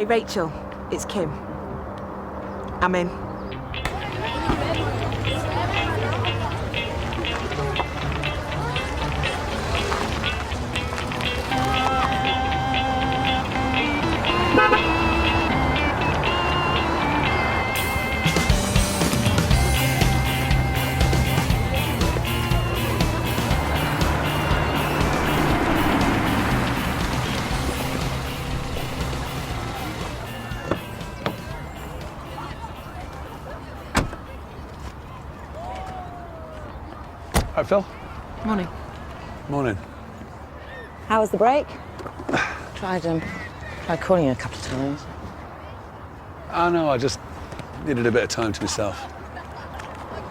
Hi, Rachel. It's Kim. I'm in. Hi, Phil. Morning. Morning. How was the break? Tried calling you a couple of times. Oh, no, I just needed a bit of time to myself.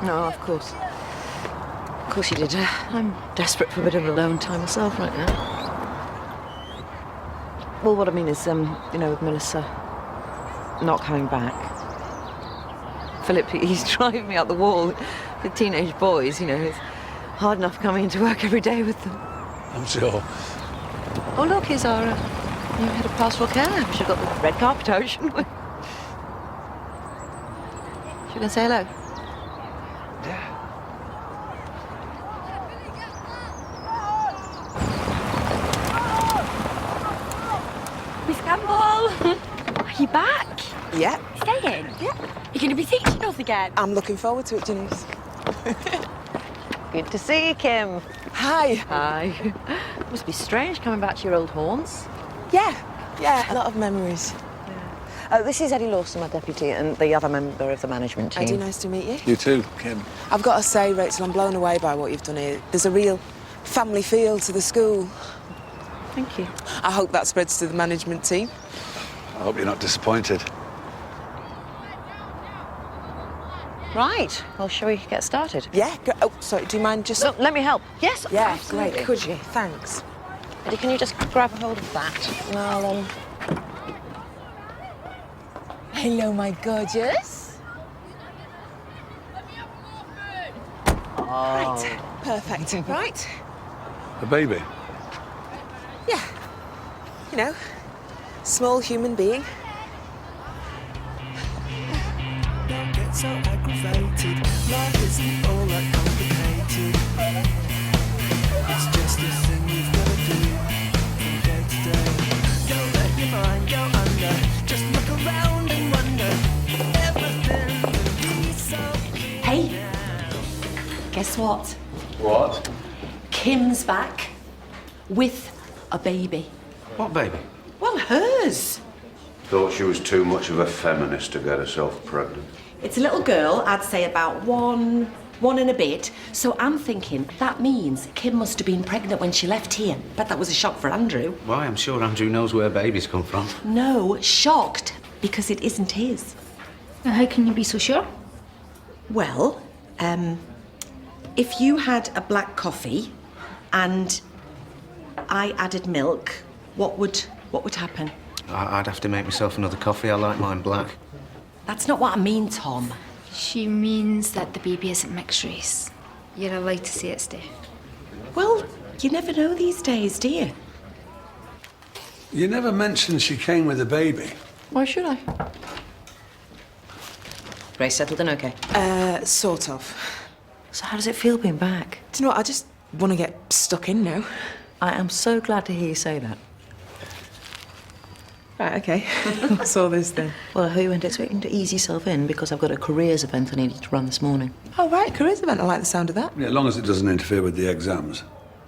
No, of course. Of course you did. I'm desperate for a bit of alone time myself right now. Well, what I mean is, with Melissa not coming back. Philip, he's driving me out the wall. The teenage boys, it's hard enough coming into work every day with them. I'm sure. Oh, look, here's our new head of pastoral care. We should have got the red carpet out, shouldn't we? Should we go say hello? Yeah. Miss Campbell! Are you back? Yeah. Staying? Yeah. You're going to be teaching us again? I'm looking forward to it, Janice. Good to see you, Kim. Hi. Hi. Must be strange coming back to your old haunts. Yeah, a lot of memories. This is Eddie Lawson, my deputy, and the other member of the management team. Eddie, nice to meet you. You too, Kim. I've got to say, Rachel, I'm blown away by what you've done here. There's a real family feel to the school. Thank you. I hope that spreads to the management team. I hope you're not disappointed. Right. Well, shall we get started? Yeah. Oh, sorry. Do you mind just? Look, let me help. Yes. Yeah. Absolutely. Great. Could you? Thanks. Eddie, can you just grab a hold of that? And I'll, Hello, my gorgeous. Oh. Right. Perfect. Right. A baby? Yeah. Small human being. Don't get so aggravated. Life isn't all that complicated. It's just a thing you've got to do from day to day. Don't let your mind go under. Just look around and wonder. Everything will be so clear. Hey, guess what? What? Kim's back with a baby. What baby? Well, hers. Thought she was too much of a feminist to get herself pregnant. It's a little girl, I'd say about one and a bit. So I'm thinking that means Kim must have been pregnant when she left here. Bet that was a shock for Andrew. Why, I'm sure Andrew knows where babies come from. No, shocked because it isn't his. How can you be so sure? Well, if you had a black coffee and I added milk, what would happen? I'd have to make myself another coffee. I like mine black. That's not what I mean, Tom. She means that the baby isn't mixed race. You're allowed to say it, Steph. Well, you never know these days, do you? You never mentioned she came with a baby. Why should I? Grace settled in okay? Sort of. So how does it feel being back? Do you know what? I just want to get stuck in now. I am so glad to hear you say that. Right, okay. What's all this then? Well, I hope you weren't expecting to ease yourself in because I've got a careers event I needed to run this morning. Oh, right, careers event. I like the sound of that. Yeah, as long as it doesn't interfere with the exams.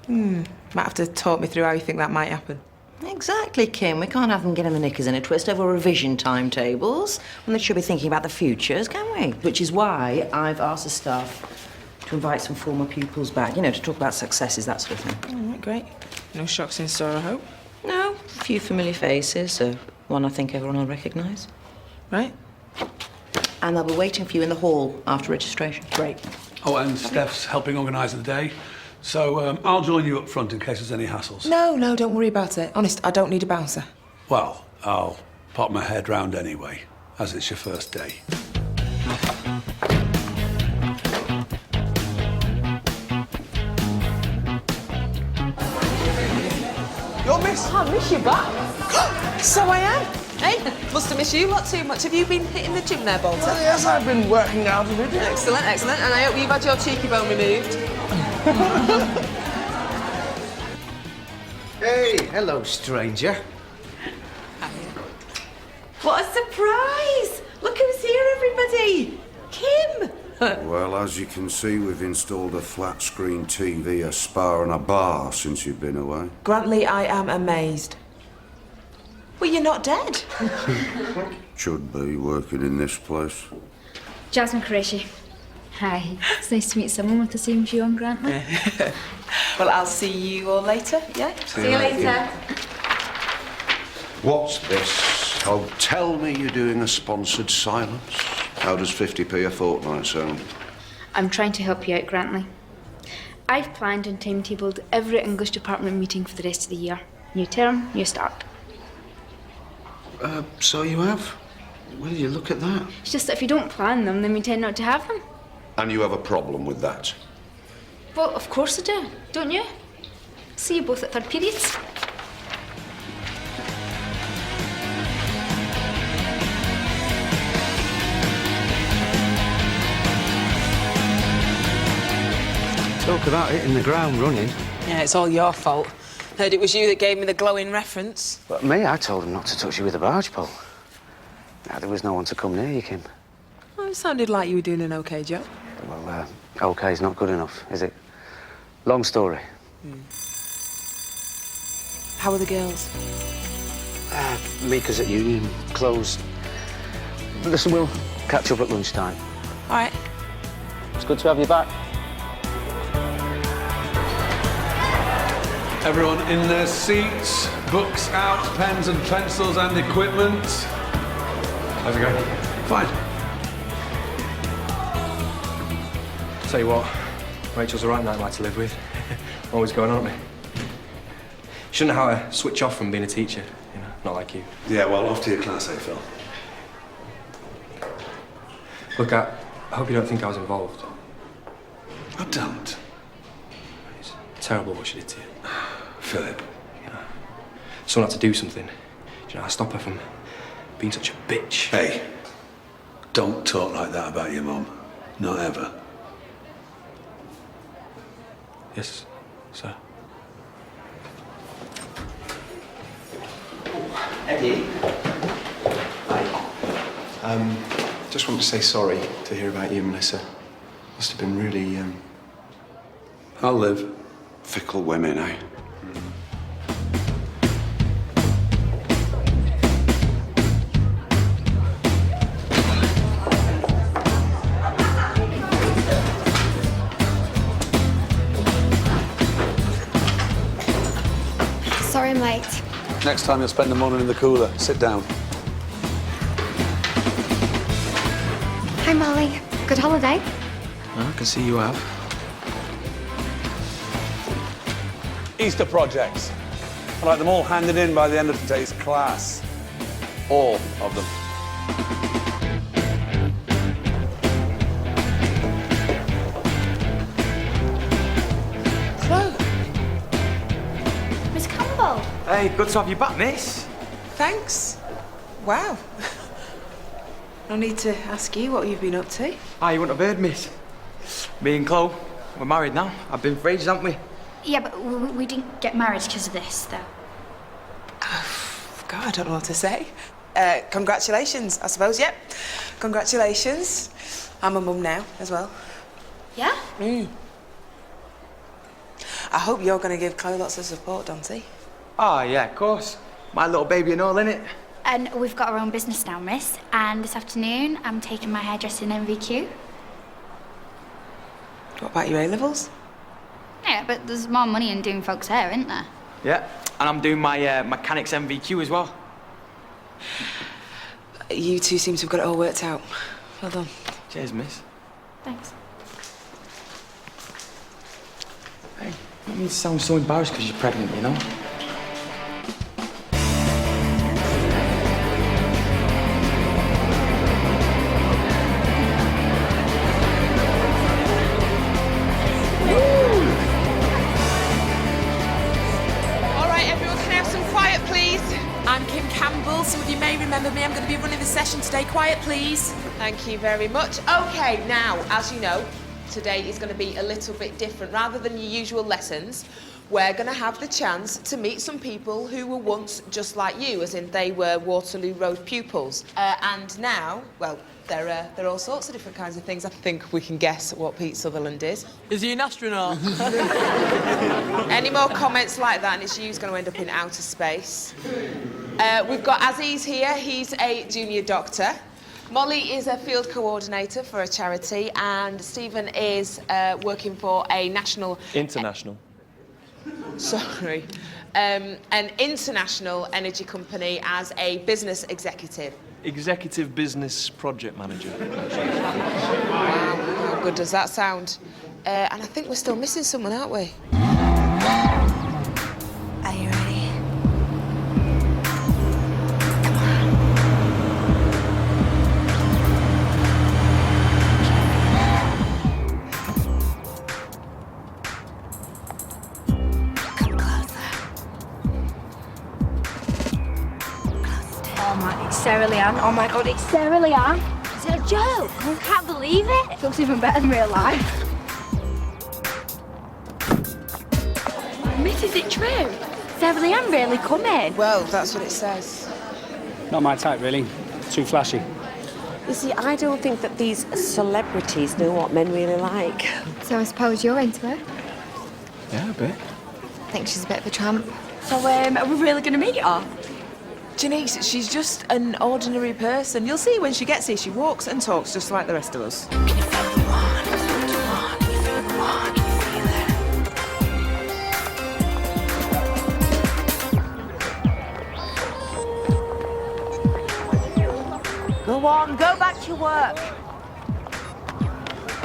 Might have to talk me through how you think that might happen. Exactly, Kim. We can't have them getting the knickers in a twist over revision timetables when they should be thinking about the futures, can we? Which is why I've asked the staff to invite some former pupils back, to talk about successes, that sort of thing. All right, great. No shocks in store, I hope. No, a few familiar faces, one I think everyone will recognise. Right. And they'll be waiting for you in the hall after registration. Great. Oh, and Steph's helping organise the day. So I'll join you up front in case there's any hassles. No, don't worry about it. Honest, I don't need a bouncer. Well, I'll pop my head round anyway, as it's your first day. You're Miss? I miss you back. So I am. Hey, must have missed you lot too much. Have you been hitting the gym there, Bolter? Well, yes, I've been working out a bit. Excellent, excellent. And I hope you've had your cheeky bone removed. Hey, hello, stranger. What a surprise! Look who's here, everybody! Kim! Well, as you can see, we've installed a flat-screen TV, a spa and a bar since you've been away. Grantley, I am amazed. Well, you're not dead. Should be working in this place. Jasmine Qureshi. Hi. It's nice to meet someone with the same view on Grantley. Well, I'll see you all later, yeah? See you later. What's this? Oh, tell me you're doing a sponsored silence. How does 50p a fortnight sound? I'm trying to help you out, Grantley. I've planned and timetabled every English department meeting for the rest of the year. New term, new start. So you have? Will you look at that? It's just that if you don't plan them, then we tend not to have them. And you have a problem with that? Well, of course I do, don't you? See you both at third periods. Talk about hitting the ground running. Yeah, it's all your fault. Heard it was you that gave me the glowing reference. But me, I told him not to touch you with a barge pole. Now, there was no one to come near you, Kim. Oh, it sounded like you were doing an OK job. Well, okay's not good enough, is it? Long story. How are the girls? Mika's at union, closed. Listen, we'll catch up at lunchtime. All right. It's good to have you back. Everyone in their seats, books out, pens and pencils and equipment. How's it going? Fine. Tell you what, Rachel's a right nightmare to live with. Always going on at me. Shouldn't know how to switch off from being a teacher, you know, not like you. Yeah, well, off to your class, eh, Phil? Look, I hope you don't think I was involved. I don't. It's terrible what she did to you. Philip. You know, someone had to do something. You know, I stop her from being such a bitch. Hey, don't talk like that about your mum. Not ever. Yes, sir. Eddie. Hi. Just wanted to say sorry to hear about you and Melissa. Must have been really, I'll live. Fickle women, eh? Sorry I'm late. Next time you'll spend the morning in the cooler. Sit down. Hi, Molly. Good holiday? I can see you have. Easter projects. I'd like them all handed in by the end of today's class. All of them. Hello. Miss Campbell. Hey, good to have you back, miss. Thanks. Wow. No need to ask you what you've been up to. Ah, you wouldn't have heard, miss. Me and Chloe, we're married now. I've been for ages, haven't we? Yeah, but we didn't get married because of this, though. God, I don't know what to say. Congratulations, I suppose, yep. Congratulations. I'm a mum now, as well. Yeah? I hope you're going to give Chloe lots of support, Dante. Ah, yeah, of course. My little baby and all, innit? And we've got our own business now, miss. And this afternoon, I'm taking my hairdressing MVQ. What about your A-levels? Yeah, but there's more money in doing folks' hair, isn't there? Yeah, and I'm doing my mechanics MVQ as well. You two seem to have got it all worked out. Well done. Cheers, miss. Thanks. Hey, you don't need to sound so embarrassed because you're pregnant, you know? All right, everyone, can I have some quiet, please? I'm Kim Campbell. Some of you may remember attention, stay quiet, please. Thank you very much. OK, now, as you know, today is going to be a little bit different. Rather than your usual lessons, we're going to have the chance to meet some people who were once just like you, as in they were Waterloo Road pupils. And now, well, they're all sorts of different kinds of things. I think we can guess what Pete Sutherland is. Is he an astronaut? Any more comments like that and it's you who's going to end up in outer space. We've got Aziz here. He's a junior doctor. Molly is a field coordinator for a charity, and Stephen is working for a national... International. Sorry. An international energy company as a business executive. Executive Business Project Manager. Wow, how good does that sound? And I think we're still missing someone, aren't we? Are you ready? Come closer. Oh my, it's Sarah Leanne. Oh my God, it's Sarah Leanne. Is it a joke? I can't believe it. It looks even better in real life. Miss, is it true? Sarah Leanne really coming? Well, that's what it says. Not my type, really. Too flashy. You see, I don't think that these celebrities know what men really like. So I suppose you're into her? Yeah, a bit. I think she's a bit of a tramp. So, are we really going to meet her? Janice, she's just an ordinary person. You'll see when she gets here, she walks and talks just like the rest of us. Go on, go back to work.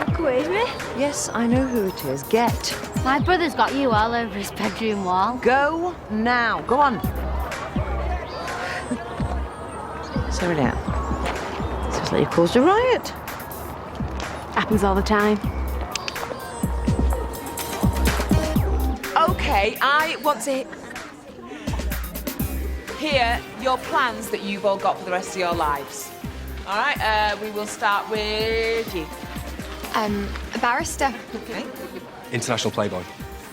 Look away from me. Yes, I know who it is. Get. My brother's got you all over his bedroom wall. Go now. Go on. Sarah Leanne. Sounds like you caused a riot. Happens all the time. OK, I want to hear your plans that you've all got for the rest of your lives. All right, we will start with you. A barrister. OK. International playboy.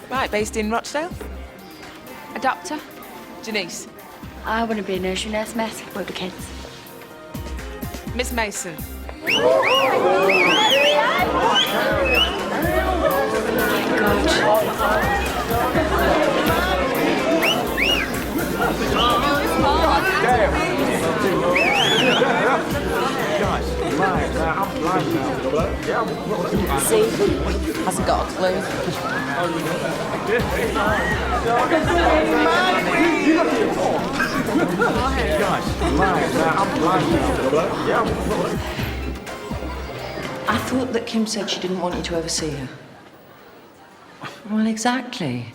Right, based in Rochdale. A doctor. Janice. I want to be a nursery nurse, miss, with the kids. Miss Mason. See? Hasn't got a clue. I thought that Kim said she didn't want you to oversee her. Well, exactly.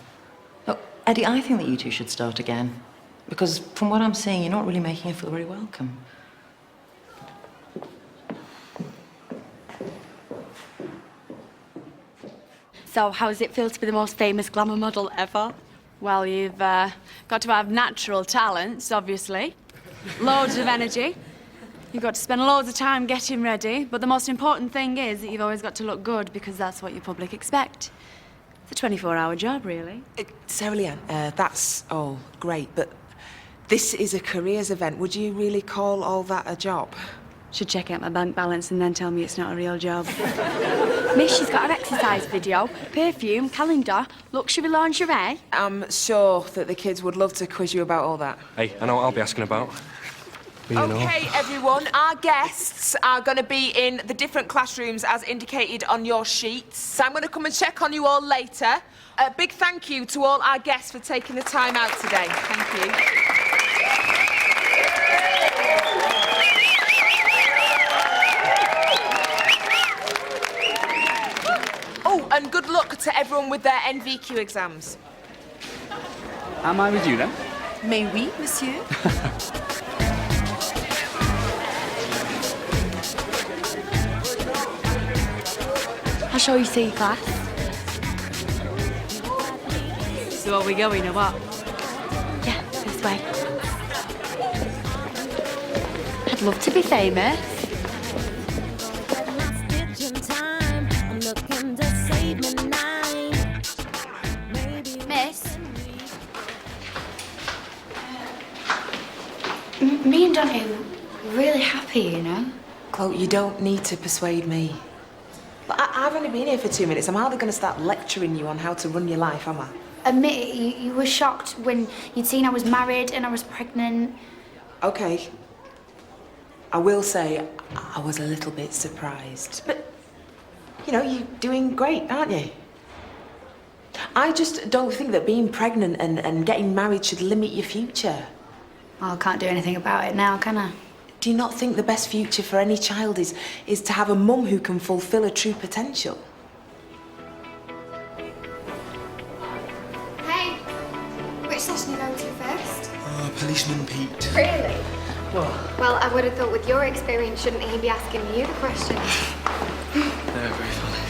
Look, Eddie, I think that you two should start again. Because from what I'm seeing, you're not really making her feel very welcome. So, how does it feel to be the most famous glamour model ever? Well, you've got to have natural talents, obviously. Loads of energy. You've got to spend loads of time getting ready. But the most important thing is that you've always got to look good because that's what your public expect. It's a 24-hour job, really. Sarah Leanne, that's all great, but this is a careers event. Would you really call all that a job? Should check out my bank balance and then tell me it's not a real job. Miss, she's got an exercise video, perfume, calendar, luxury lingerie. I'm sure that the kids would love to quiz you about all that. Hey, I know what I'll be asking about. OK, everyone, our guests are going to be in the different classrooms as indicated on your sheets. So I'm going to come and check on you all later. A big thank you to all our guests for taking the time out today. Thank you. Oh, and good luck to everyone with their NVQ exams. Am I with you then? Mais oui, monsieur. I'll show you C class. So are we going or what? Yeah, this way. I'd love to be famous. Miss? Me and Dante were really happy, you know? Chloe, you don't need to persuade me. But I've only been here for 2 minutes. I'm hardly going to start lecturing you on how to run your life, am I? Admit it, you were shocked when you'd seen I was married and I was pregnant. Okay. I will say I was a little bit surprised. But, you know, you're doing great, aren't you? I just don't think that being pregnant and getting married should limit your future. Well, I can't do anything about it now, can I? Do you not think the best future for any child is to have a mum who can fulfill her true potential? Hey, which session are you going to first? Policeman Pete. Really? What? Well, I would have thought with your experience, shouldn't he be asking you the questions? They're very funny.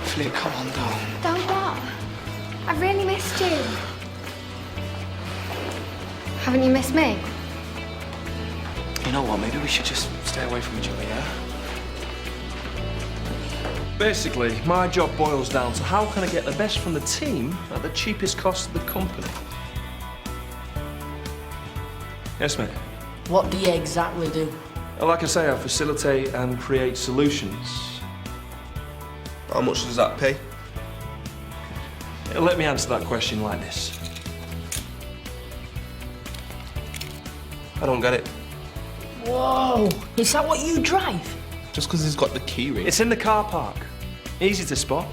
Flip, come on, down. Don't what? I've really missed you. Haven't you missed me? You know what, maybe we should just stay away from each other, yeah? Basically, my job boils down to how can I get the best from the team at the cheapest cost of the company? Yes, mate? What do you exactly do? Like I say, I facilitate and create solutions. How much does that pay? Let me answer that question like this. I don't get it. Whoa! Is that what you drive? Just because he's got the key ring. It's in the car park. Easy to spot.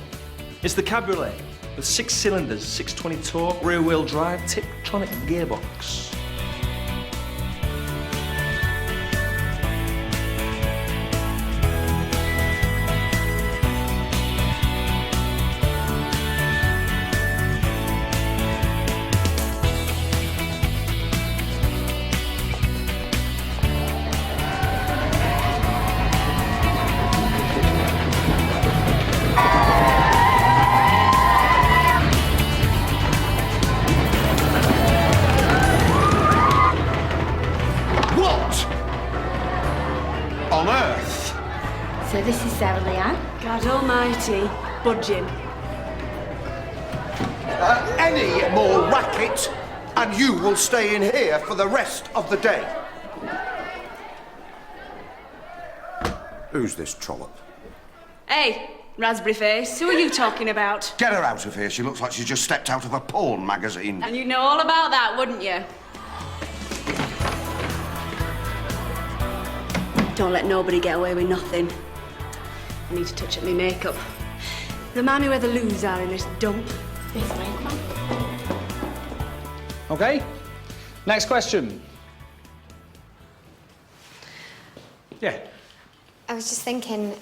It's the cabriolet with 6 cylinders, 620 torque, rear-wheel drive, Tiptronic gearbox. On earth? So this is Sarah Leanne. God almighty, budging. Any more racket, and you will stay in here for the rest of the day. Who's this trollop? Hey, raspberry face, who are you talking about? Get her out of here. She looks like she just stepped out of a porn magazine. And you'd know all about that, wouldn't you? Don't let nobody get away with nothing. I need to touch up my makeup. Remind me where the loos are in this dump. This way, come on. Okay. Next question. Yeah. I was just thinking,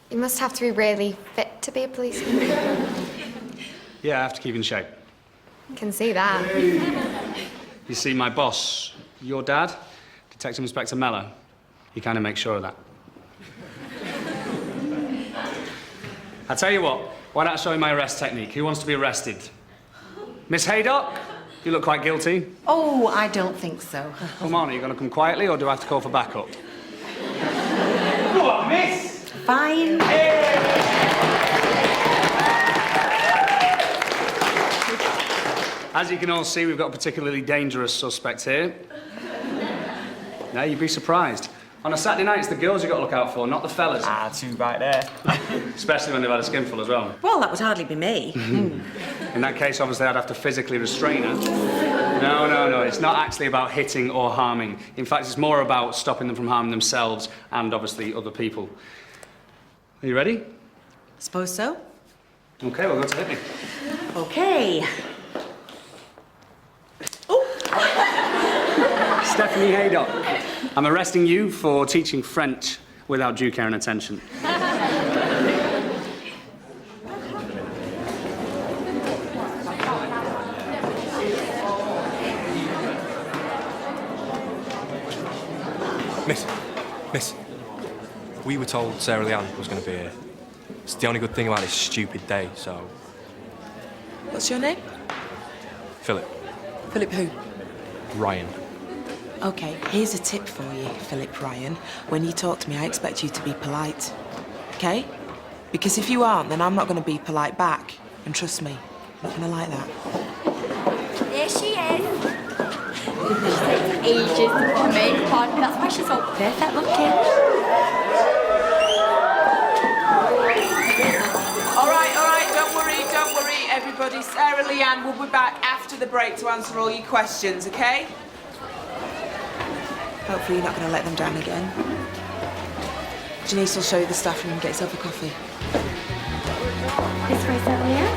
you must have to be really fit to be a policeman. Yeah, I have to keep in shape. Can see that. You see, my boss, your dad, Detective Inspector Mellor, he kind of makes sure of that. I tell you what, why don't I show you my arrest technique? Who wants to be arrested? Miss Haydock, you look quite guilty. Oh, I don't think so. Come on, are you going to come quietly or do I have to call for backup? Go on, miss! Fine. As you can all see, we've got a particularly dangerous suspect here. Now, you'd be surprised. On a Saturday night, it's the girls you've got to look out for, not the fellas. Ah, two right there. Especially when they've had a skinful as well. Well, that would hardly be me. In that case, obviously, I'd have to physically restrain her. No. It's not actually about hitting or harming. In fact, it's more about stopping them from harming themselves and, obviously, other people. Are you ready? Suppose so. OK, we'll go to hit me. OK. Stephanie Haydock, I'm arresting you for teaching French without due care and attention. Miss, we were told Sarah Leanne was going to be here. It's the only good thing about this stupid day, so... What's your name? Philip. Philip who? Ryan. OK, here's a tip for you, Philip Ryan. When you talk to me, I expect you to be polite. OK? Because if you aren't, then I'm not going to be polite back. And trust me, I'm not going to like that. There she is. She takes ages to put makeup on. That's why she's so perfect looking. All right, don't worry, everybody. Sarah Leanne will be back after the break to answer all your questions, OK? Hopefully you're not going to let them down again. Janice will show you the staff room and get yourself a coffee. This way, Sarah.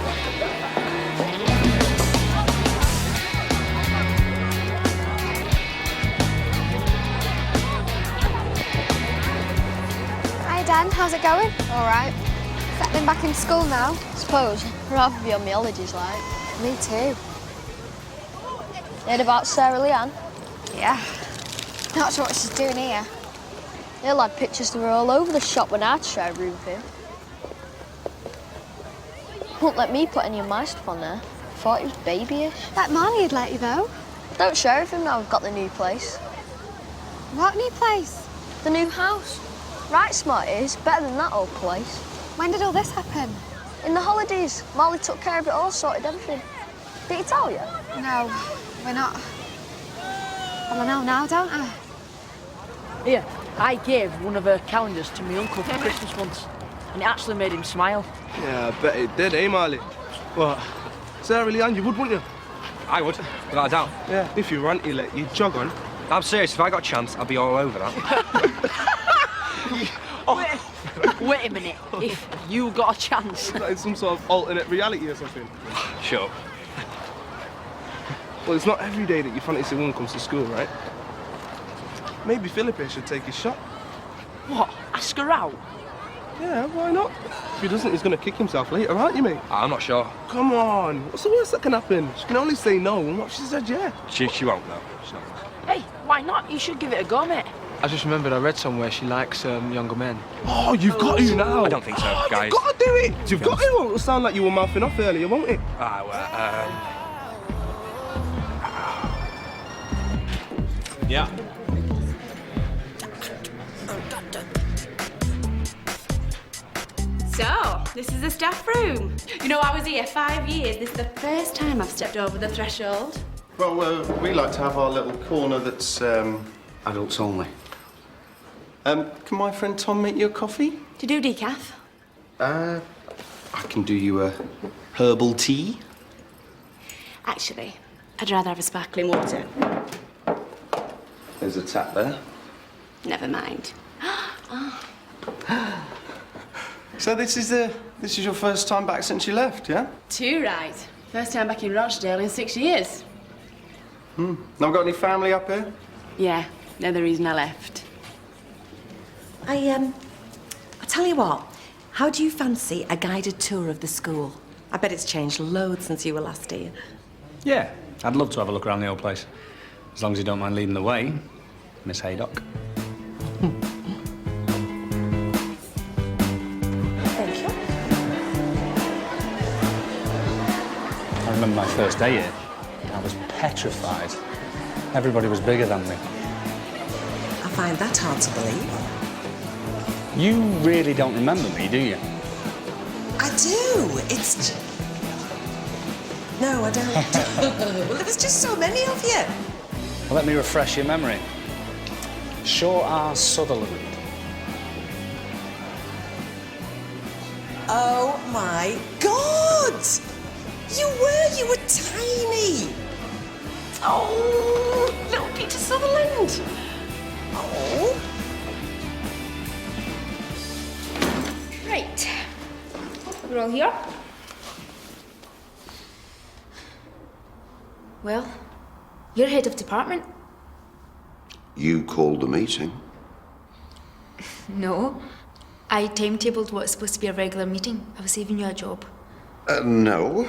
Hi Dan, how's it going? All right. Settling back in school now? Suppose. Rather be on my holidays, like. Me too. Heard about Sarah Leanne? Yeah. Not sure what she's doing here. He'll had pictures of her all over the shop when I tried room for him. Wouldn't let me put any of my stuff on there. Thought it was babyish. That Marley would let you, though. Don't share with him now we've got the new place. What new place? The new house. Right smart it is. Better than that old place. When did all this happen? In the holidays. Marley took care of it all, sorted everything. Did he tell you? No, we're not. Well, I know now, don't I? Here, I gave one of her calendars to my uncle for Christmas once, and it actually made him smile. Yeah, I bet it did, eh, Marley? What? Sarah Leanne, you would, wouldn't you? I would, without a doubt. Yeah, if you ran to let you jog on. I'm serious, if I got a chance, I'd be all over that. Wait a minute, if you got a chance. Is that in some sort of alternate reality or something? Sure. Well, it's not every day that you fancy a woman comes to school, right? Maybe Philippe should take his shot. What? Ask her out? Yeah, why not? If he doesn't, he's going to kick himself later, aren't you, mate? I'm not sure. Come on. What's the worst that can happen? She can only say no, and what she said, yeah. She won't, though. She's not. Hey, why not? You should give it a go, mate. I just remembered I read somewhere she likes younger men. Oh, you've got to now. I don't think so, guys. You've got to do it. You've got to. It'll sound like you were mouthing off earlier, won't it? Ah, well, Yeah. So, this is the staff room. You know, I was here 5 years. This is the first time I've stepped over the threshold. Well, we like to have our little corner that's adults only. Can my friend Tom make you a coffee? Do you do decaf? I can do you a herbal tea. Actually, I'd rather have a sparkling water. There's a tap there. Never mind. Oh. So this is your first time back since you left, yeah? Too right. First time back in Rochdale in 6 years. Not got any family up here? Yeah, they're the reason I left. I tell you what, how do you fancy a guided tour of the school? I bet it's changed loads since you were last here. Yeah, I'd love to have a look around the old place. As long as you don't mind leading the way, Miss Haydock. Thank you. I remember my first day here. I was petrified. Everybody was bigger than me. I find that hard to believe. You really don't remember me, do you? I do. It's... No, I don't. Well, there was just so many of you. Well, let me refresh your memory. Shaw R. Sutherland. Oh, my God! You were tiny. Oh, little Peter Sutherland. Oh. Right. We're all here. Well, you're head of department. You called the meeting. No. I timetabled what's supposed to be a regular meeting. I was saving you a job. No.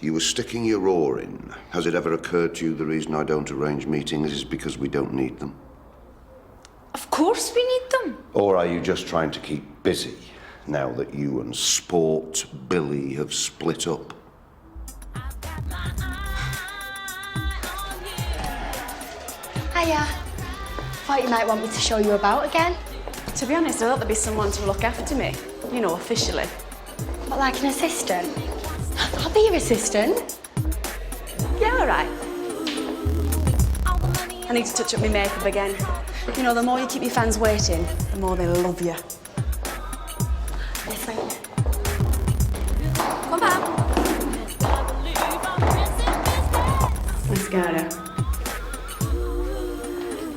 You were sticking your oar in. Has it ever occurred to you the reason I don't arrange meetings is because we don't need them? Of course we need them. Or are you just trying to keep busy now that you and Sport Billy have split up? Hiya. thought you might want me to show you about again. To be honest, I thought there'd be someone to look after me. You know, officially. What, like an assistant? I'll be your assistant. Yeah, all right. I need to touch up my makeup again. You know, the more you keep your fans waiting, the more they love you. This way. Come on. Mascara.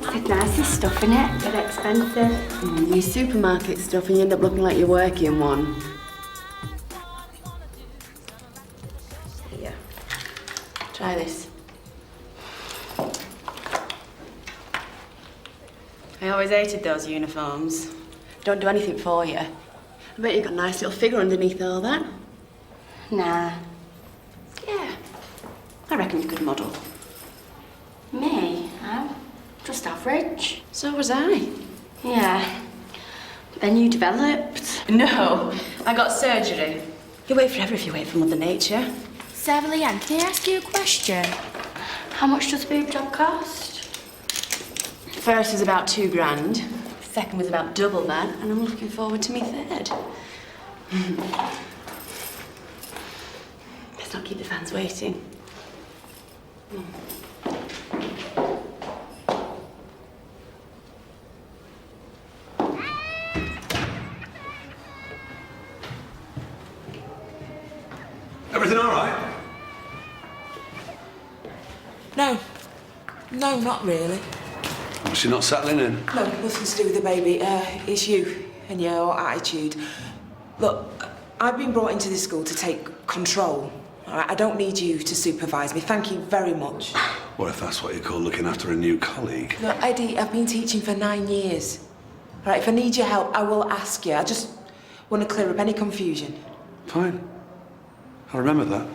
It's nice stuff, innit? But expensive. Your supermarket stuff and you end up looking like you're working one. Here. Try this. I always hated those uniforms. Don't do anything for you. I bet you've got a nice little figure underneath all that. Nah. Yeah. I reckon you could model. Me? I'm just average. So was I. Yeah. Then you developed. No, I got surgery. You wait forever if you wait for Mother Nature. Sarah Leanne, can I ask you a question? How much does a boob job cost? First was about £2,000. Second was about double that, and I'm looking forward to me third. Let's not keep the fans waiting. Everything all right? No. No, not really. Oh, she's not settling in. No, nothing to do with the baby. It's you and your attitude. Look, I've been brought into this school to take control. All right? I don't need you to supervise me. Thank you very much. What if that's what you call looking after a new colleague? Look, Eddie, I've been teaching for 9 years. All right, if I need your help, I will ask you. I just want to clear up any confusion. Fine. I'll remember that.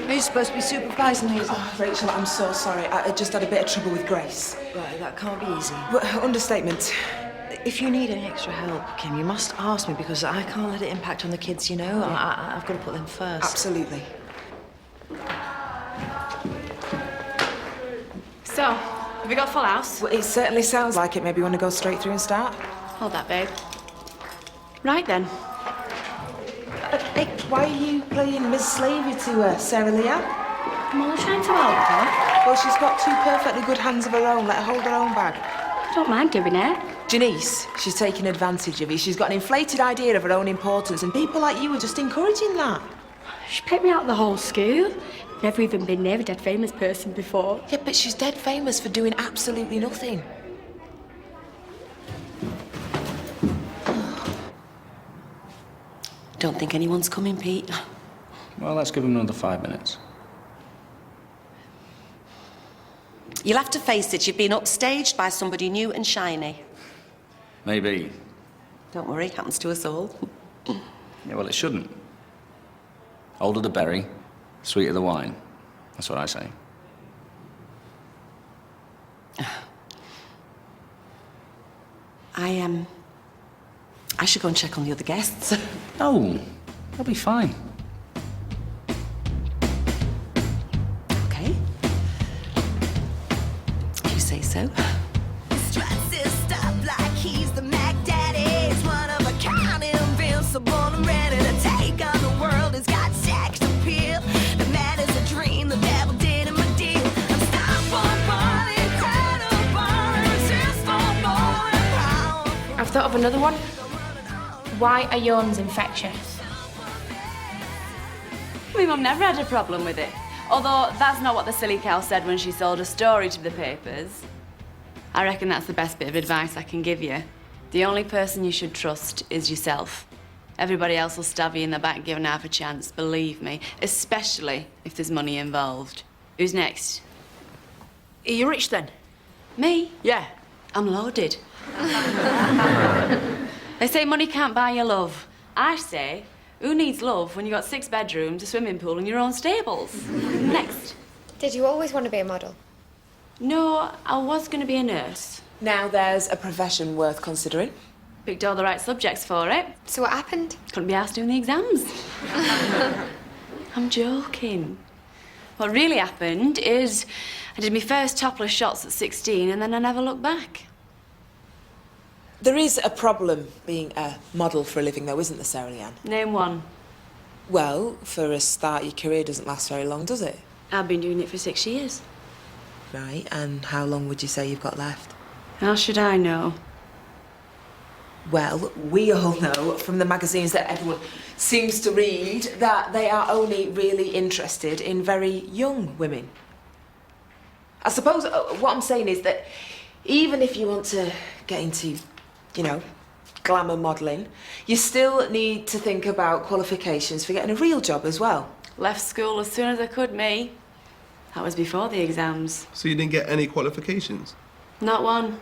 Who's supposed to be supervising these? Oh, Rachel, I'm so sorry. I just had a bit of trouble with Grace. Right, that can't be easy. But, understatement. If you need any extra help, Kim, you must ask me because I can't let it impact on the kids, you know? I've got to put them first. Absolutely. So, have we got a full house? Well, it certainly sounds like it. Maybe you want to go straight through and start? Hold that, babe. Right then. Hey, why are you playing Miss Slavey to Sarah Leanne? I'm only trying to help her. Well, she's got 2 perfectly good hands of her own. Let her hold her own bag. I don't mind doing it. Janice, she's taking advantage of you. She's got an inflated idea of her own importance, and people like you are just encouraging that. She picked me out of the whole school. Never even been near a dead famous person before. Yeah, but she's dead famous for doing absolutely nothing. Don't think anyone's coming, Pete. Well, let's give him another 5 minutes. You'll have to face it, you've been upstaged by somebody new and shiny. Maybe. Don't worry, happens to us all. Yeah, well, it shouldn't. Older the berry, sweeter the wine. That's what I say. I should go and check on the other guests. No, they'll be fine. Okay. If you say so. I've thought of another one. Why are yawns infectious? My mum never had a problem with it. Although that's not what the silly cow said when she sold a story to the papers. I reckon that's the best bit of advice I can give you. The only person you should trust is yourself. Everybody else will stab you in the back given half a chance, believe me. Especially if there's money involved. Who's next? Are you rich then? Me? Yeah. I'm loaded. They say money can't buy you love. I say, who needs love when you got 6 bedrooms, a swimming pool and your own stables? Next. Did you always want to be a model? No, I was going to be a nurse. Now there's a profession worth considering. Picked all the right subjects for it. So what happened? Couldn't be asked doing the exams. I'm joking. What really happened is I did my first topless shots at 16 and then I never looked back. There is a problem being a model for a living, though, isn't there, Sarah Leanne? Name one. Well, for a start, your career doesn't last very long, does it? I've been doing it for 6 years. Right, and how long would you say you've got left? How should I know? Well, we all know from the magazines that everyone seems to read that they are only really interested in very young women. I suppose what I'm saying is that even if you want to get into, you know, glamour modelling, you still need to think about qualifications for getting a real job as well. Left school as soon as I could, me. That was before the exams. So you didn't get any qualifications? Not one.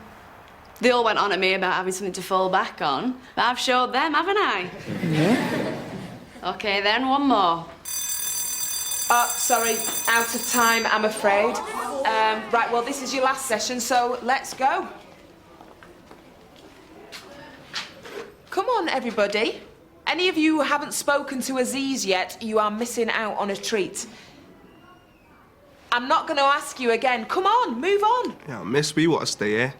They all went on at me about having something to fall back on, but I've showed them, haven't I? Yeah. OK, then, one more. Sorry, out of time, I'm afraid. Right, well, this is your last session, so let's go. Come on, everybody. Any of you who haven't spoken to Aziz yet, you are missing out on a treat. I'm not going to ask you again. Come on, move on. Yeah, miss, we want to stay here.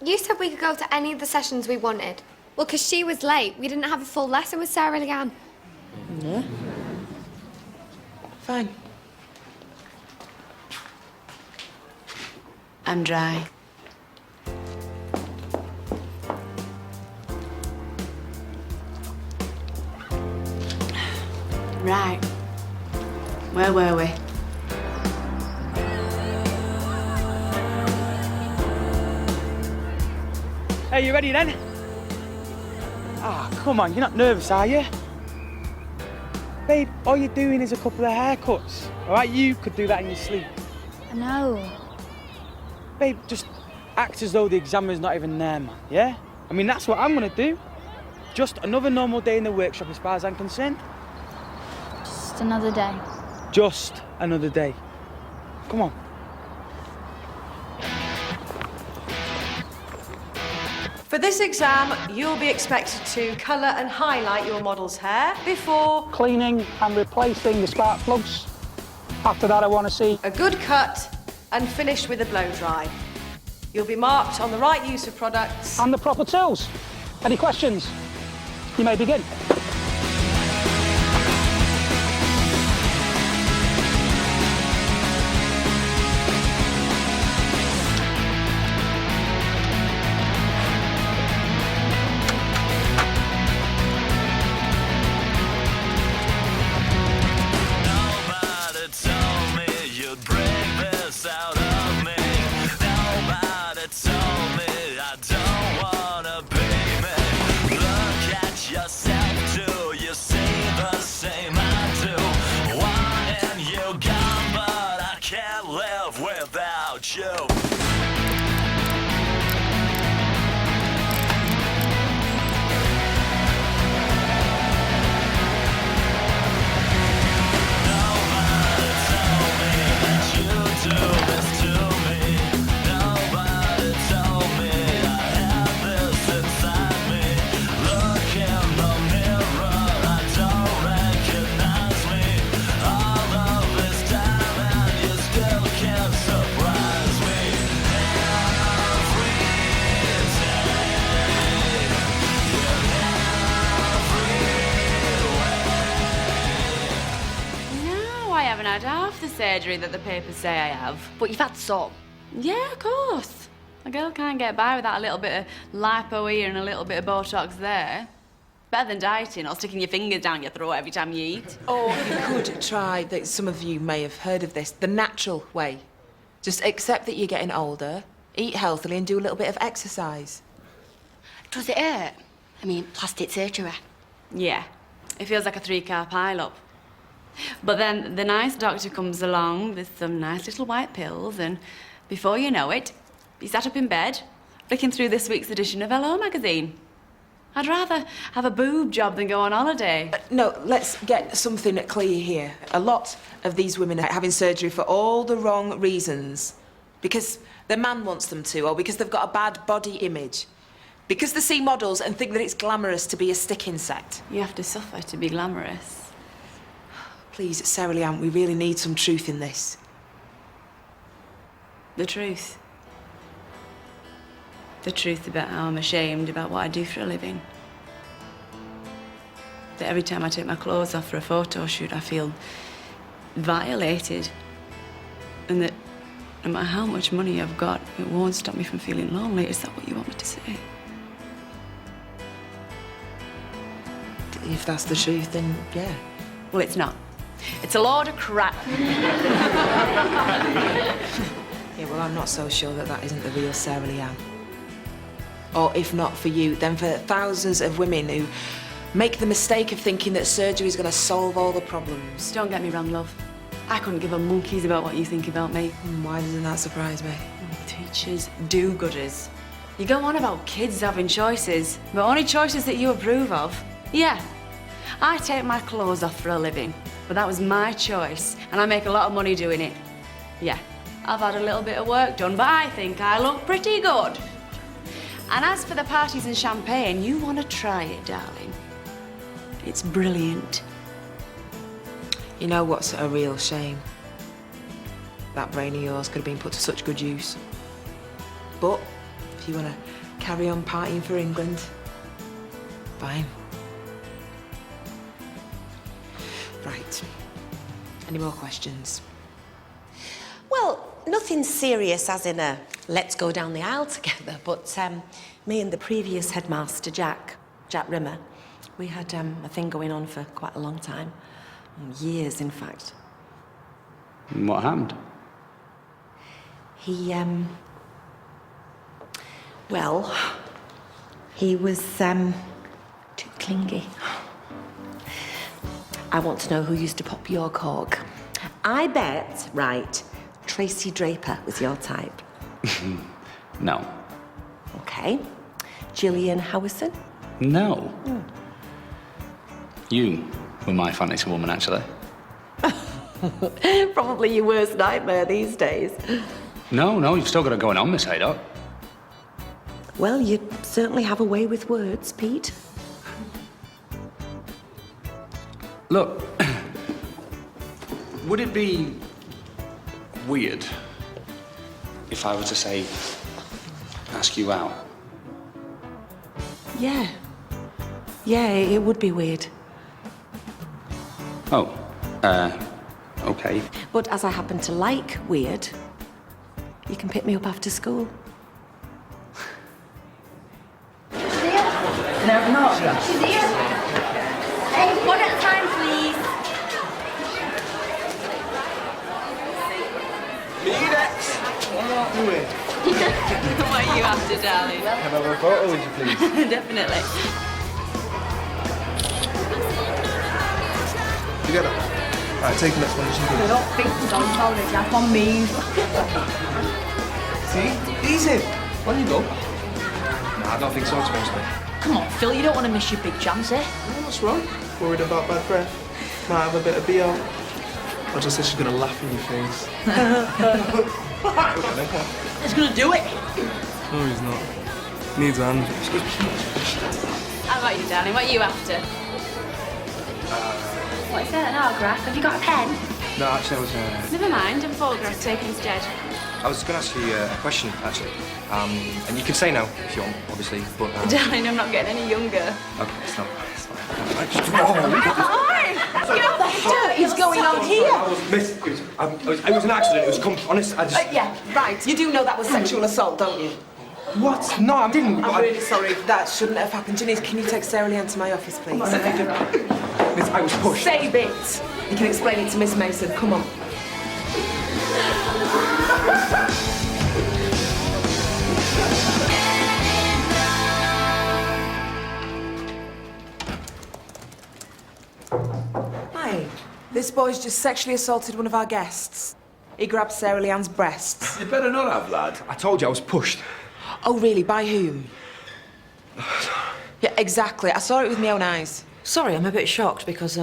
You said we could go to any of the sessions we wanted. Well, because she was late, we didn't have a full lesson with Sarah Leanne. Yeah. Fine. I'm dry. Right. Where were we? Hey, you ready then? Ah, come on, you're not nervous, are you? Babe, all you're doing is a couple of haircuts. All right, you could do that in your sleep. I know. Babe, just act as though the examiner's not even there, man, yeah? I mean, that's what I'm gonna do. Just another normal day in the workshop as far as I'm concerned. Just another day. Just another day. Come on. For this exam, you'll be expected to colour and highlight your model's hair before Cleaning and replacing the spark plugs. After that, I want to see a good cut and finish with a blow dry. You'll be marked on the right use of products. and the proper tools. Any questions? You may begin. Nobody told me you'd bring this out of me. Nobody told me I don't wanna be me. Look at yourself, do you see the same I do? Wanting you gone, but I can't live without you. No, I haven't had half the surgery that the papers say I have. But you've had some. Yeah, of course. A girl can't get by without a little bit of lipo here and a little bit of Botox there. Better than dieting or sticking your fingers down your throat every time you eat. Or you could try, that some of you may have heard of this, the natural way. Just accept that you're getting older, eat healthily and do a little bit of exercise. Does it hurt? I mean, plastic surgery. Yeah, it feels like a 3-car pile-up. But then the nice doctor comes along with some nice little white pills and before you know it, you sat up in bed, flicking through this week's edition of Hello magazine. I'd rather have a boob job than go on holiday. No, let's get something clear here. A lot of these women are having surgery for all the wrong reasons. Because their man wants them to, or because they've got a bad body image. Because they see models and think that it's glamorous to be a stick insect. You have to suffer to be glamorous. Please, Sarah Leanne, we really need some truth in this. The truth. The truth about how I'm ashamed about what I do for a living. That every time I take my clothes off for a photo shoot, I feel violated. And that no matter how much money I've got, it won't stop me from feeling lonely. Is that what you want me to say? If that's the truth, then yeah. Well, it's not. It's a load of crap. Yeah, well, I'm not so sure that that isn't the real Sarah Leanne. Or if not for you, then for thousands of women who make the mistake of thinking that surgery is going to solve all the problems. Don't get me wrong, love. I couldn't give a monkey's about what you think about me. Why doesn't that surprise me? Teachers, do-gooders. You go on about kids having choices, but only choices that you approve of. Yeah, I take my clothes off for a living, but that was my choice, and I make a lot of money doing it. Yeah, I've had a little bit of work done, but I think I look pretty good. And as for the parties and champagne, you want to try it, darling. It's brilliant. You know what's a real shame? That brain of yours could have been put to such good use. But if you want to carry on partying for England, fine. Right. Any more questions? Well, nothing serious as in a let's go down the aisle together, but me and the previous headmaster, Jack Rimmer, we had a thing going on for quite a long time. Years, in fact. And what happened? He, well, he was too clingy. I want to know who used to pop your cork. I bet, right, Tracy Draper was your type. No. Okay. Gillian Howison? No. You were my fantasy woman, actually. Probably your worst nightmare these days. No, you've still got it going on, Miss Haydock. Well, you certainly have a way with words, Pete. Look, would it be weird if I were to say, ask you out? Yeah. Yeah, it would be weird. Oh, okay. But as I happen to like weird, you can pick me up after school. No, not. She's here. Hey, one at a time, please. What are you after, darling? Can I have a photo with you, please? Definitely. Together. Right, take the next one. Just I don't think so. I'm sorry, Jack. On me. See? Easy. On you go. Nah, I don't think so, to be honest, mate. Come on, Phil, you don't want to miss your big chance, eh? What's wrong? Worried about bad breath? Might have a bit of BO. I just said she's gonna laugh in your face. It's gonna do it. No, he's not. Needs a hand. How about you, darling? What are you after? What is that, an autograph? Have you got a pen? No, actually, I was Never mind, a photograph taken instead. gonna ask you a question, actually. And you can say no if you want, obviously, but... Darling, I'm not getting any younger. Okay, it's not. What the hell is going on here? Miss, it was an accident. It was honest. I just. Yeah, right. You do know that was sexual assault, don't you? What? No, I didn't. I'm really sorry. That shouldn't have happened. Janice, can you take Sarah Leanne to my office, please? Miss, I was pushed. Save it. You can explain it to Miss Mason. Come on. Hi. This boy's just sexually assaulted one of our guests. He grabbed Sarah Leanne's breasts. You better not have, lad. I told you I was pushed. Oh, really? By whom? Yeah, exactly. I saw it with my own eyes. Sorry, I'm a bit shocked because,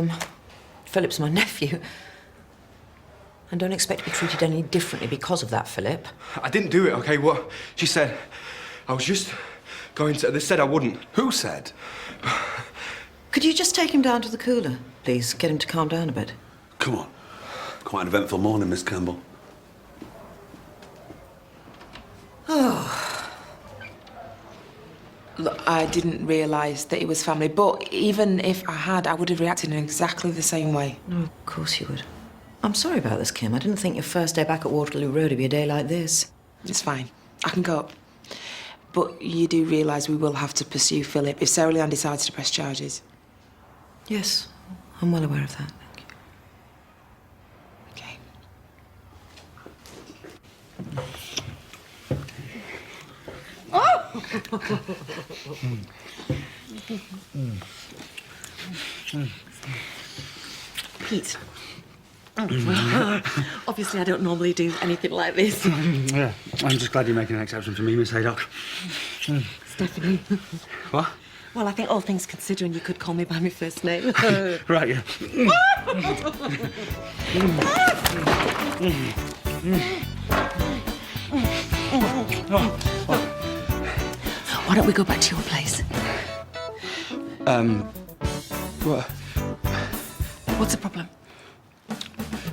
Philip's my nephew. And don't expect to be treated any differently because of that, Philip. I didn't do it, OK? What she said, I was just going to... They said I wouldn't. Who said? Could you just take him down to the cooler, please? Get him to calm down a bit. Come on. Quite an eventful morning, Miss Campbell. Oh. Look, I didn't realise that it was family, but even if I had, I would have reacted in exactly the same way. No, of course you would. I'm sorry about this, Kim. I didn't think your first day back at Waterloo Road would be a day like this. It's fine. I can go up. But you do realise we will have to pursue Philip if Sarah Leanne decides to press charges? Yes, I'm well aware of that. Okay. Pete. Obviously, I don't normally do anything like this. Yeah, I'm just glad you're making an exception for me, Miss Haydock. Stephanie. What? Well, I think all things considering, you could call me by my first name. Right, yeah. Why don't we go back to your place? What? What's the problem?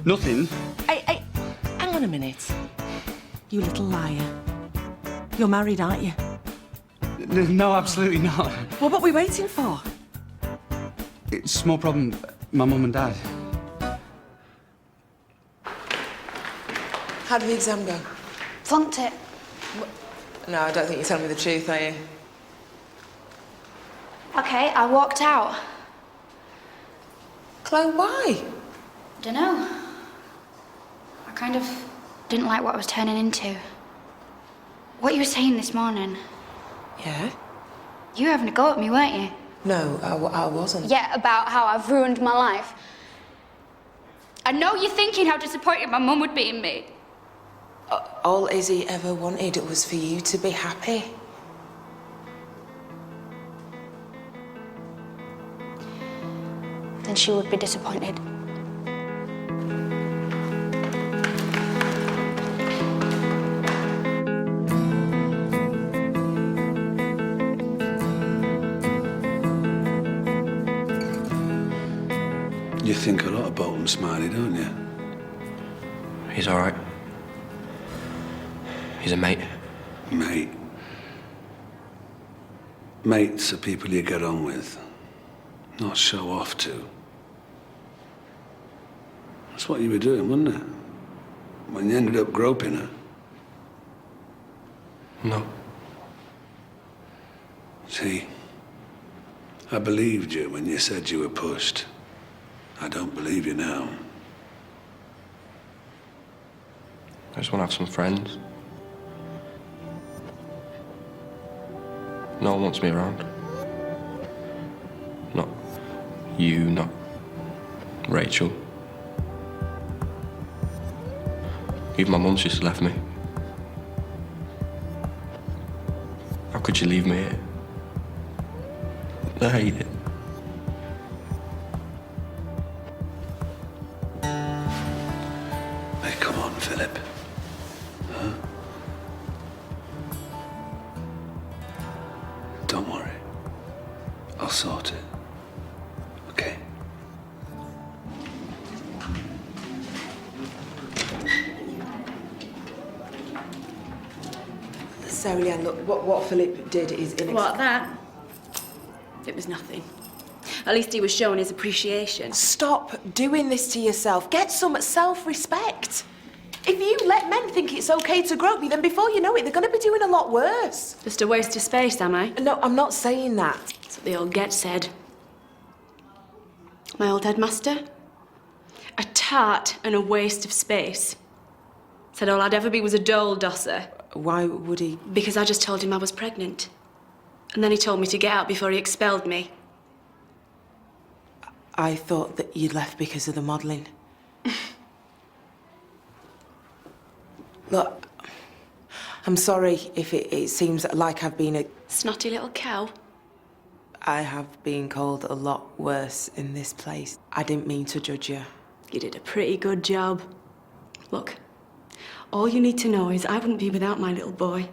Nothing. Hey, hang on a minute. You little liar. You're married, aren't you? No, absolutely not. Well, what are we waiting for? It's a small problem. My mum and dad. How did the exam go? Flunked it. No, I don't think you're telling me the truth, are you? Okay, I walked out. Chloe, why? Dunno. I kind of didn't like what I was turning into. What you were saying this morning. Yeah? You were having a go at me, weren't you? No, I wasn't. Yeah, about how I've ruined my life. I know you're thinking how disappointed my mum would be in me. All Izzy ever wanted was for you to be happy. Then she would be disappointed. You think a lot about him, Smiley, don't you? He's all right. He's a mate. Mate. Mates are people you get on with, not show off to. That's what you were doing, wasn't it? When you ended up groping her. No. See, I believed you when you said you were pushed. I don't believe you now. I just want to have some friends. No one wants me around. Not you, not Rachel. Even my mum's just left me. How could you leave me here? I hate it. Hey, come on, Philip. Huh? Don't worry. I'll sort it. Okay? Sarah Leanne, look, what Philip did is What, that? It was nothing. At least he was showing his appreciation. Stop doing this to yourself. Get some self-respect. If you let men think it's okay to grope you, then before you know it, they're going to be doing a lot worse. Just a waste of space, am I? No, I'm not saying that. That's what the old Get said. My old headmaster? A tart and a waste of space. Said all I'd ever be was a dole dosser. Why would he? Because I just told him I was pregnant. And then he told me to get out before he expelled me. I thought that you'd left because of the modelling. Look, I'm sorry if it seems like I've been a... Snotty little cow. I have been called a lot worse in this place. I didn't mean to judge you. You did a pretty good job. Look, all you need to know is I wouldn't be without my little boy.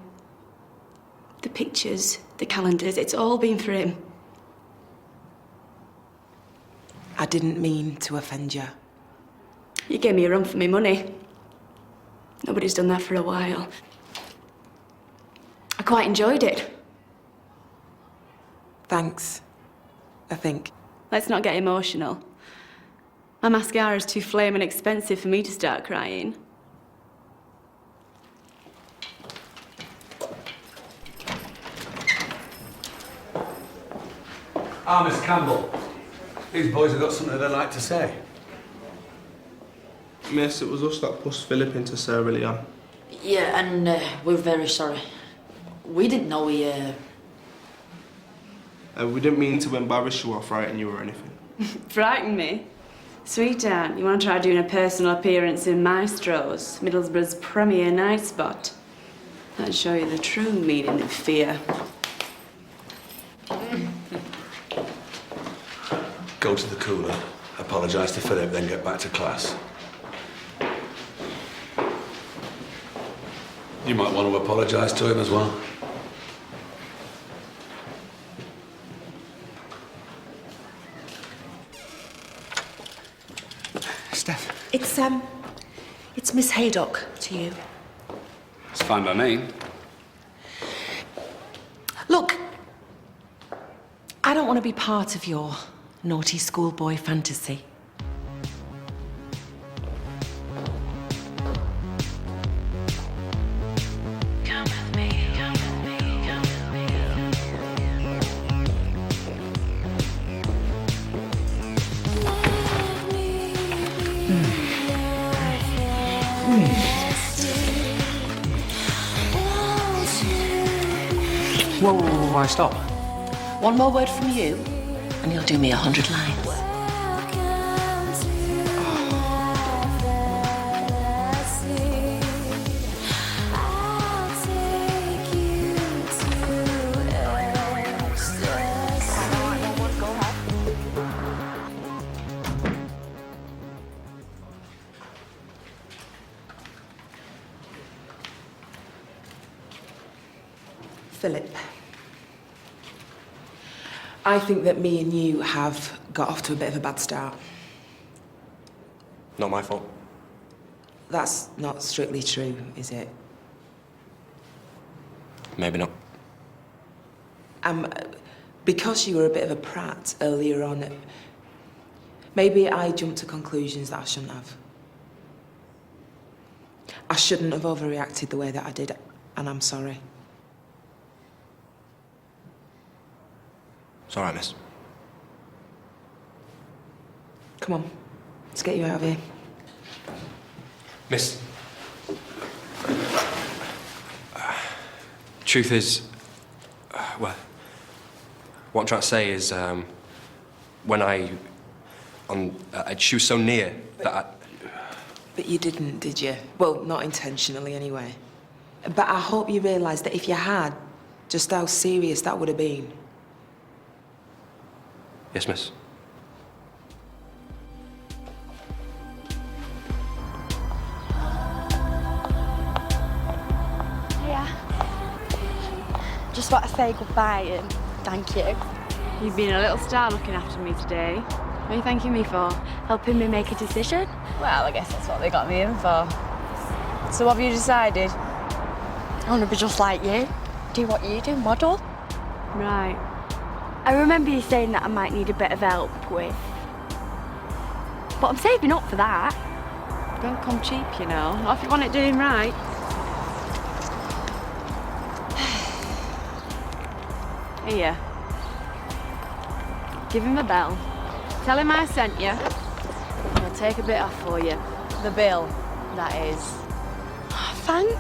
The pictures, the calendars, it's all been for him. I didn't mean to offend you. You gave me a run for my money. Nobody's done that for a while. I quite enjoyed it. Thanks, I think. Let's not get emotional. My mascara's too flaming expensive for me to start crying. Ah, Miss Campbell. These boys have got something they'd like to say. Miss, it was us that pushed Philip into Sarah Leanne. Yeah, and we're very sorry. We didn't know we didn't mean to embarrass you or frighten you or anything. Frighten me? Sweetheart, you want to try doing a personal appearance in Maestro's, Middlesbrough's premier night spot? That'd show you the true meaning of fear. Go to the cooler, apologise to Philip, then get back to class. You might want to apologise to him as well. Steph. It's Miss Haydock to you. It's fine by me. Look, I don't want to be part of your naughty schoolboy fantasy. Whoa, why stop? One more word from you, and you'll do me 100 lines. Philip, I think that me and you have got off to a bit of a bad start. Not my fault. That's not strictly true, is it? Maybe not. Because you were a bit of a prat earlier on, maybe I jumped to conclusions that I shouldn't have. I shouldn't have overreacted the way that I did, and I'm sorry. It's all right, miss. Come on, let's get you out of here. Miss. Truth is, well, what I'm trying to say is, when she was so near that I... But you didn't, did you? Well, not intentionally, anyway. But I hope you realise that if you had, just how serious that would have been. Yes, miss. Yeah. Just want to say goodbye and thank you. You've been a little star looking after me today. What are you thanking me for? Helping me make a decision? Well, I guess that's what they got me in for. So what have you decided? I want to be just like you. Do what you do, model. Right. I remember you saying that I might need a bit of help with. But I'm saving up for that. Don't come cheap, you know. Not if you want it doing right. Here. Give him a bell. Tell him I sent you. I'll take a bit off for you. The bill, that is. Thanks.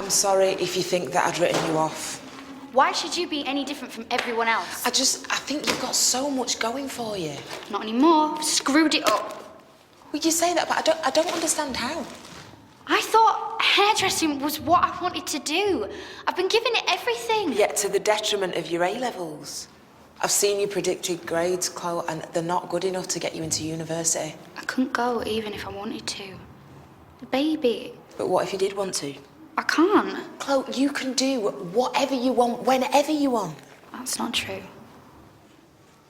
I'm sorry if you think that I'd written you off. Why should you be any different from everyone else? I think you've got so much going for you. Not anymore. I've screwed it up. Well, you say that, but I don't understand how. I thought hairdressing was what I wanted to do. I've been giving it everything. Yet to the detriment of your A-levels. I've seen your predicted grades, Chloe, and they're not good enough to get you into university. I couldn't go even if I wanted to. The baby. But what if you did want to? I can't. Chloe, you can do whatever you want, whenever you want. That's not true.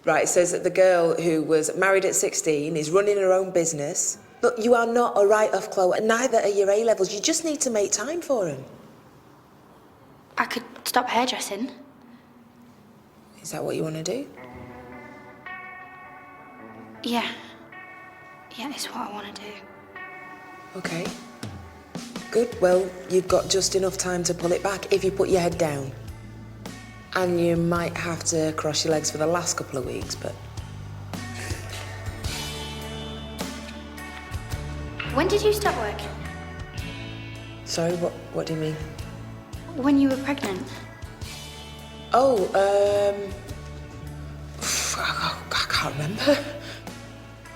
Right, it says that the girl who was married at 16 is running her own business. Look, you are not a write-off, Chloe, and neither are your A-levels. You just need to make time for them. I could stop hairdressing. Is that what you want to do? Yeah. Yeah, it's what I want to do. Okay. Good. Well, you've got just enough time to pull it back if you put your head down. And you might have to cross your legs for the last couple of weeks, but... When did you stop working? Sorry, what do you mean? When you were pregnant. Oh, I can't remember.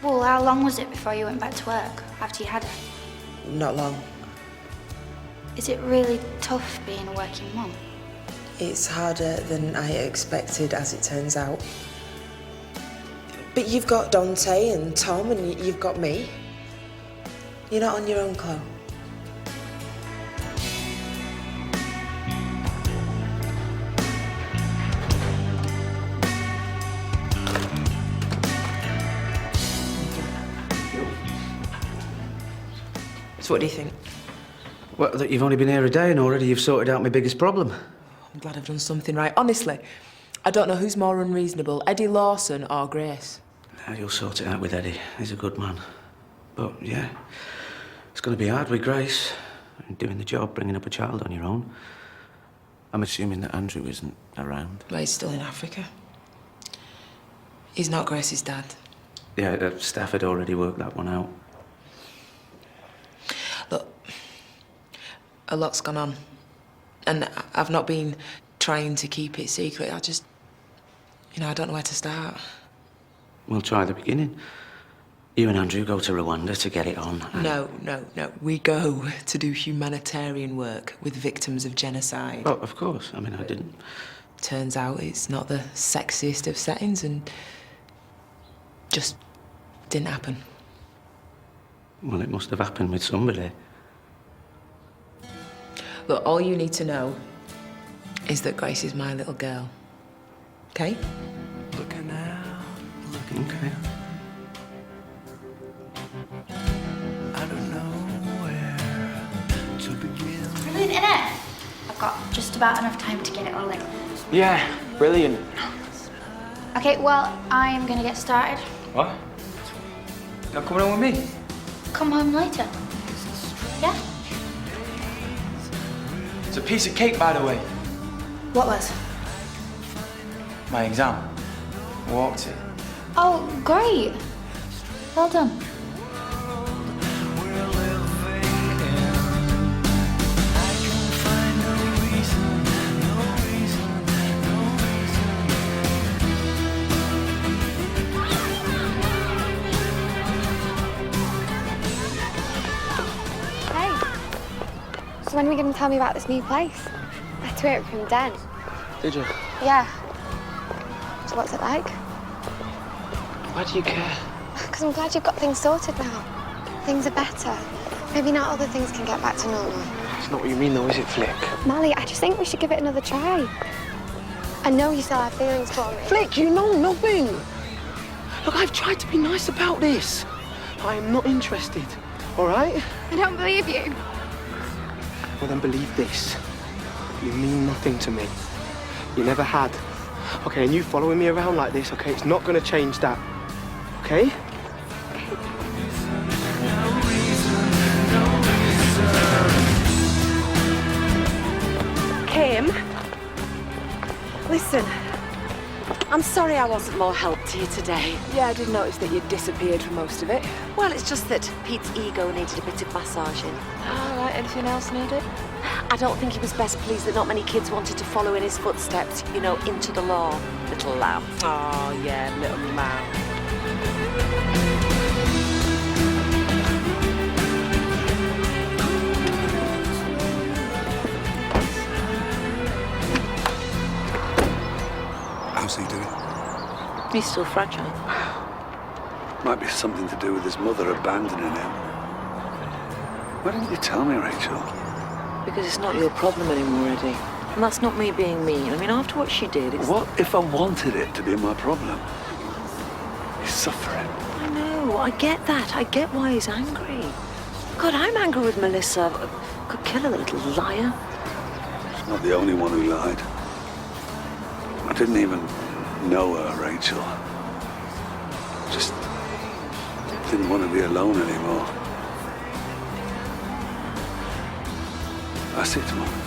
Well, how long was it before you went back to work, after you had her? Not long. Is it really tough being a working mum? It's harder than I expected, as it turns out. But you've got Dante and Tom, and you've got me. You're not on your own, Chloe. So what do you think? Well, that you've only been here a day and already you've sorted out my biggest problem. I'm glad I've done something right. Honestly, I don't know who's more unreasonable, Eddie Lawson or Grace. Now, you'll sort it out with Eddie. He's a good man. But, yeah, it's going to be hard with Grace. Doing the job, bringing up a child on your own. I'm assuming that Andrew isn't around. Well, he's still in Africa. He's not Grace's dad. Yeah, Staff had already worked that one out. Look, a lot's gone on. And I've not been trying to keep it secret. I just, I don't know where to start. We'll try the beginning. You and Andrew go to Rwanda to get it on. And... No. We go to do humanitarian work with victims of genocide. Oh, of course. I mean, I didn't. Turns out it's not the sexiest of settings and just didn't happen. Well, it must have happened with somebody. Look, all you need to know is that Grace is my little girl. Okay? Looking out, Okay. I don't know where to begin. Brilliant, innit? I've got just about enough time to get it all in. Yeah, brilliant. Okay, well, I'm gonna get started. What? You're coming home with me? Come home later. Yeah? It's a piece of cake, by the way. What was? My exam. Walked it. Oh, great. Well done. So when are we going to tell me about this new place? I had to hear it from Den. Did you? Yeah. So what's it like? Why do you care? Because I'm glad you've got things sorted now. Things are better. Maybe now other things can get back to normal. That's not what you mean, though, is it, Flick? Molly, I just think we should give it another try. I know you still have feelings for me. Flick, you know nothing. Look, I've tried to be nice about this. I am not interested, all right? I don't believe you. Well, then believe this. You mean nothing to me. You never had. Okay, and you following me around like this, okay, it's not going to change that. Okay? Kim, listen, I'm sorry I wasn't more help to you today. Yeah, I did notice that you'd disappeared for most of it. Well, it's just that Pete's ego needed a bit of massaging. All right, anything else needed? I don't think he was best pleased that not many kids wanted to follow in his footsteps, you know, into the law. Little lamb. Oh, yeah, little lamb. How's he doing? He's still fragile. Might be something to do with his mother abandoning him. Why didn't you tell me, Rachel? Because it's not your problem anymore, Eddie. And that's not me being mean. I mean, after what she did, it's... What if I wanted it to be my problem? He's suffering. I know, I get that. I get why he's angry. God, I'm angry with Melissa. I could kill her, the little liar. She's not the only one who lied. I didn't even know her, Rachel. Just didn't want to be alone anymore. I see you tomorrow.